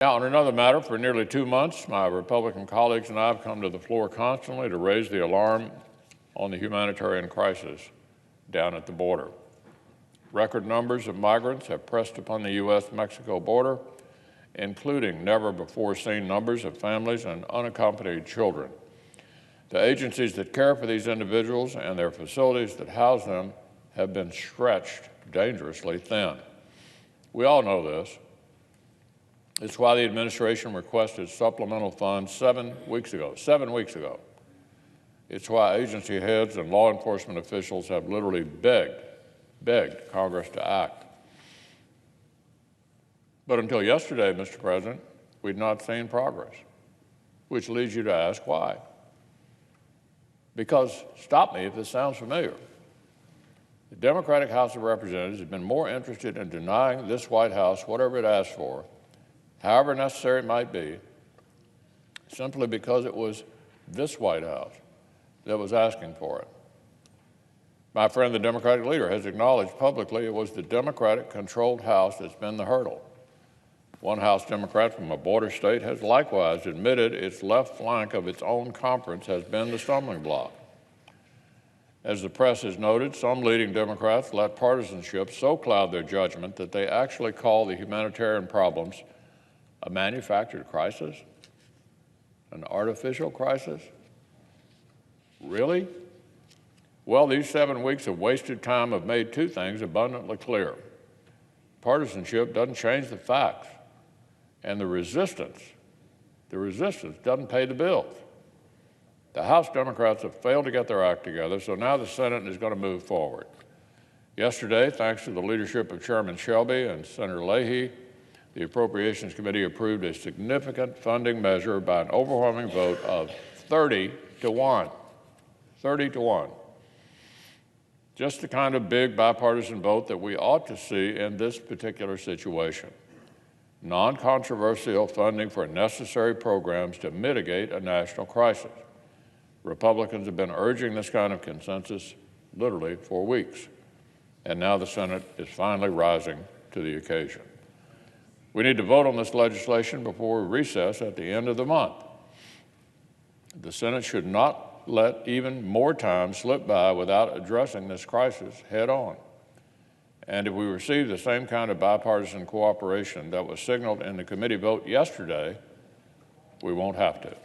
Now, on another matter, for nearly 2 months, my Republican colleagues and I have come to the floor constantly to raise the alarm on the humanitarian crisis down at the border. Record numbers of migrants have pressed upon the U.S.-Mexico border, including never-before-seen numbers of families and unaccompanied children. The agencies that care for these individuals and their facilities that house them have been stretched dangerously thin. We all know this. It's why the administration requested supplemental funds 7 weeks ago. 7 weeks ago. It's why agency heads and law enforcement officials have literally begged Congress to act. But until yesterday, Mr. President, we'd not seen progress, which leads you to ask why. Because, stop me if this sounds familiar, the Democratic House of Representatives has been more interested in denying this White House whatever it asked for, however necessary it might be, simply because it was this White House that was asking for it. My friend, the Democratic leader, has acknowledged publicly it was the Democratic-controlled House that's been the hurdle. One House Democrat from a border state has likewise admitted its left flank of its own conference has been the stumbling block. As the press has noted, some leading Democrats let partisanship so cloud their judgment that they actually call the humanitarian problems a manufactured crisis, an artificial crisis. Really? Well, these 7 weeks of wasted time have made two things abundantly clear. Partisanship doesn't change the facts, and the resistance doesn't pay the bills. The House Democrats have failed to get their act together, so now the Senate is going to move forward. Yesterday, thanks to the leadership of Chairman Shelby and Senator Leahy, the Appropriations Committee approved a significant funding measure by an overwhelming vote of 30 to 1. 30 to 1. Just the kind of big bipartisan vote that we ought to see in this particular situation. Non-controversial funding for necessary programs to mitigate a national crisis. Republicans have been urging this kind of consensus literally for weeks, and now the Senate is finally rising to the occasion. We need to vote on this legislation before we recess at the end of the month. The Senate should not let even more time slip by without addressing this crisis head on. And if we receive the same kind of bipartisan cooperation that was signaled in the committee vote yesterday, we won't have to.